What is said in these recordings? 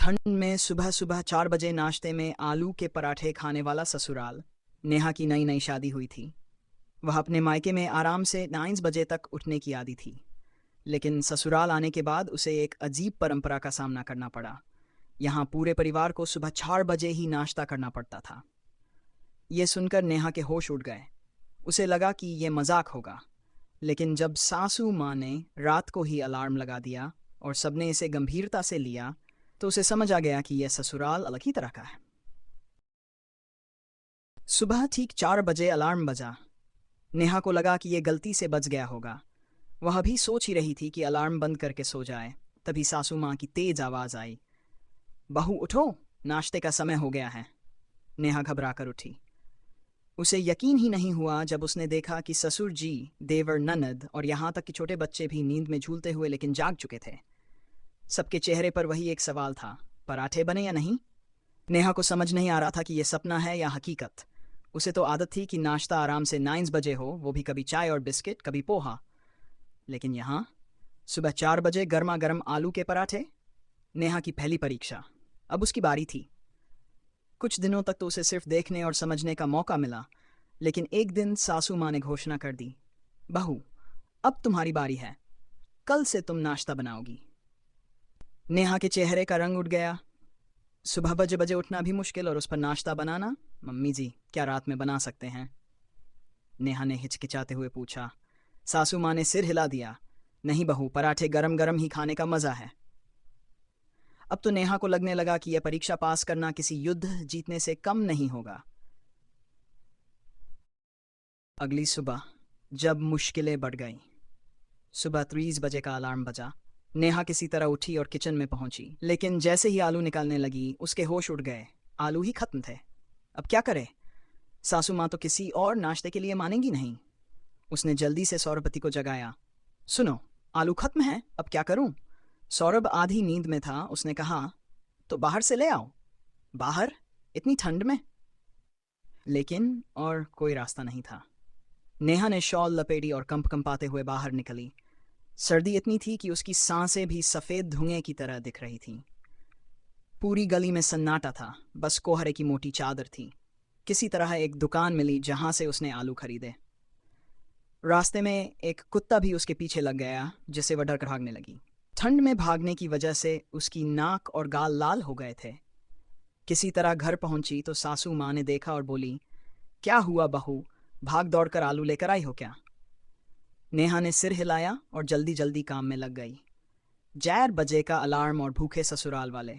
ठंड में सुबह सुबह 4 बजे नाश्ते में आलू के पराठे खाने वाला ससुराल। नेहा की नई नई शादी हुई थी। वह अपने मायके में आराम से 9 बजे तक उठने की आदी थी, लेकिन ससुराल आने के बाद उसे एक अजीब परंपरा का सामना करना पड़ा। यहाँ पूरे परिवार को सुबह 4 बजे ही नाश्ता करना पड़ता था। ये सुनकर नेहा के होश उड़ गए। उसे लगा कि ये मजाक होगा, लेकिन जब सासू माँ ने रात को ही अलार्म लगा दिया और सबने इसे गंभीरता से लिया, तो उसे समझ आ गया कि यह ससुराल अलग ही तरह का है। सुबह ठीक 4 बजे अलार्म बजा। नेहा को लगा कि यह गलती से बज गया होगा। वह अभी सोच ही रही थी कि अलार्म बंद करके सो जाए, तभी सासू माँ की तेज आवाज आई, बहू उठो, नाश्ते का समय हो गया है। नेहा घबरा कर उठी। उसे यकीन ही नहीं हुआ जब उसने देखा कि ससुर जी, देवर, ननद और यहाँ तक कि छोटे बच्चे भी नींद में झूलते हुए लेकिन जाग चुके थे। सबके चेहरे पर वही एक सवाल था, पराठे बने या नहीं। नेहा को समझ नहीं आ रहा था कि यह सपना है या हकीकत। उसे तो आदत थी कि नाश्ता आराम से 9 बजे हो, वो भी कभी चाय और बिस्किट, कभी पोहा। लेकिन यहाँ सुबह 4 बजे गर्मा गर्म आलू के पराठे। नेहा की पहली परीक्षा। अब उसकी बारी थी। कुछ दिनों तक तो उसे सिर्फ देखने और समझने का मौका मिला, लेकिन एक दिन सासू माँ ने घोषणा कर दी, बहू, अब तुम्हारी बारी है, कल से तुम नाश्ता बनाओगी। नेहा के चेहरे का रंग उड़ गया। सुबह बजे बजे उठना भी मुश्किल और उस पर नाश्ता बनाना। मम्मी जी, क्या रात में बना सकते हैं? नेहा ने हिचकिचाते हुए पूछा। सासू माँ ने सिर हिला दिया, नहीं बहू, पराठे गरम गरम ही खाने का मजा है। अब तो नेहा को लगने लगा कि यह परीक्षा पास करना किसी युद्ध जीतने से कम नहीं होगा। अगली सुबह जब मुश्किलें बढ़ गईं, सुबह 30 बजे का अलार्म बजा। नेहा किसी तरह उठी और किचन में पहुंची, लेकिन जैसे ही आलू निकालने लगी उसके होश उड़ गए। आलू ही खत्म थे। अब क्या करे? सासू माँ तो किसी और नाश्ते के लिए मानेंगी नहीं। उसने जल्दी से सौरभती को जगाया। सुनो, आलू खत्म है, अब क्या करूं? सौरभ आधी नींद में था। उसने कहा, तो बाहर से ले आओ। बाहर? इतनी ठंड में? लेकिन और कोई रास्ता नहीं था। नेहा ने शॉल लपेटी और कंपाते हुए बाहर निकली। सर्दी इतनी थी कि उसकी सांसें भी सफ़ेद धुएं की तरह दिख रही थीं। पूरी गली में सन्नाटा था, बस कोहरे की मोटी चादर थी। किसी तरह एक दुकान मिली जहां से उसने आलू खरीदे। रास्ते में एक कुत्ता भी उसके पीछे लग गया, जिससे वह डर कर भागने लगी। ठंड में भागने की वजह से उसकी नाक और गाल लाल हो गए थे। किसी तरह घर पहुंची तो सासू माँ ने देखा और बोली, क्या हुआ बहू, भाग दौड़ कर आलू लेकर आई हो क्या? नेहा ने सिर हिलाया और जल्दी जल्दी काम में लग गई। 4 बजे का अलार्म और भूखे ससुराल वाले।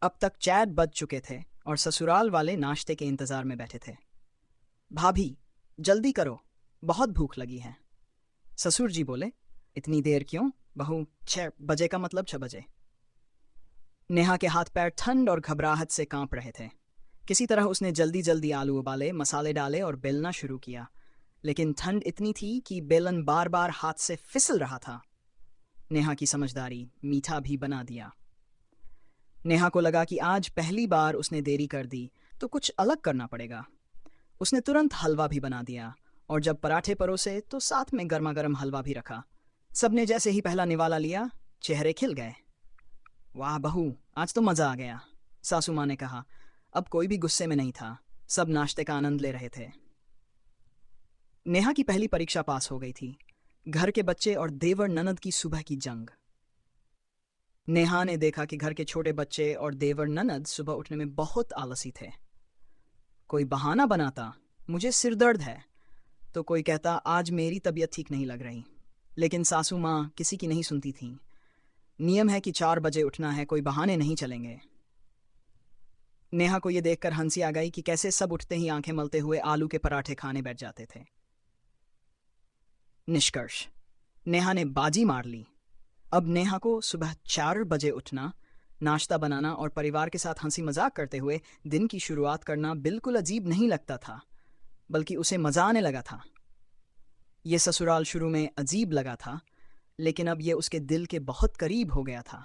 अब तक 4 बज चुके थे और ससुराल वाले नाश्ते के इंतजार में बैठे थे। भाभी, जल्दी करो, बहुत भूख लगी है। ससुर जी बोले, इतनी देर क्यों बहू, 6 बजे का मतलब 6 बजे। नेहा के हाथ पैर ठंड और घबराहट से कांप रहे थे। किसी तरह उसने जल्दी जल्दी आलू उबाले, मसाले डाले और बेलना शुरू किया, लेकिन ठंड इतनी थी कि बेलन बार बार हाथ से फिसल रहा था। नेहा की समझदारी मीठा भी बना दिया। नेहा को लगा कि आज पहली बार उसने देरी कर दी तो कुछ अलग करना पड़ेगा। उसने तुरंत हलवा भी बना दिया और जब पराठे परोसे तो साथ में गर्मा गर्म हलवा भी रखा। सबने जैसे ही पहला निवाला लिया, चेहरे खिल गए। वाह बहू, आज तो मज़ा आ गया, सासू माँ ने कहा। अब कोई भी गुस्से में नहीं था, सब नाश्ते का आनंद ले रहे थे। नेहा की पहली परीक्षा पास हो गई थी। घर के बच्चे और देवर ननद की सुबह की जंग। नेहा ने देखा कि घर के छोटे बच्चे और देवर ननद सुबह उठने में बहुत आलसी थे। कोई बहाना बनाता, मुझे सिर दर्द है, तो कोई कहता, आज मेरी तबीयत ठीक नहीं लग रही। लेकिन सासू माँ किसी की नहीं सुनती थीं। नियम है कि 4 बजे उठना है, कोई बहाने नहीं चलेंगे। नेहा को यह देखकर हंसी आ गई कि कैसे सब उठते ही आंखें मलते हुए आलू के पराठे खाने बैठ जाते थे। निष्कर्ष, नेहा ने बाजी मार ली। अब नेहा को सुबह 4 बजे उठना, नाश्ता बनाना और परिवार के साथ हंसी मजाक करते हुए दिन की शुरुआत करना बिल्कुल अजीब नहीं लगता था, बल्कि उसे मजा आने लगा था। ये ससुराल शुरू में अजीब लगा था, लेकिन अब ये उसके दिल के बहुत करीब हो गया था।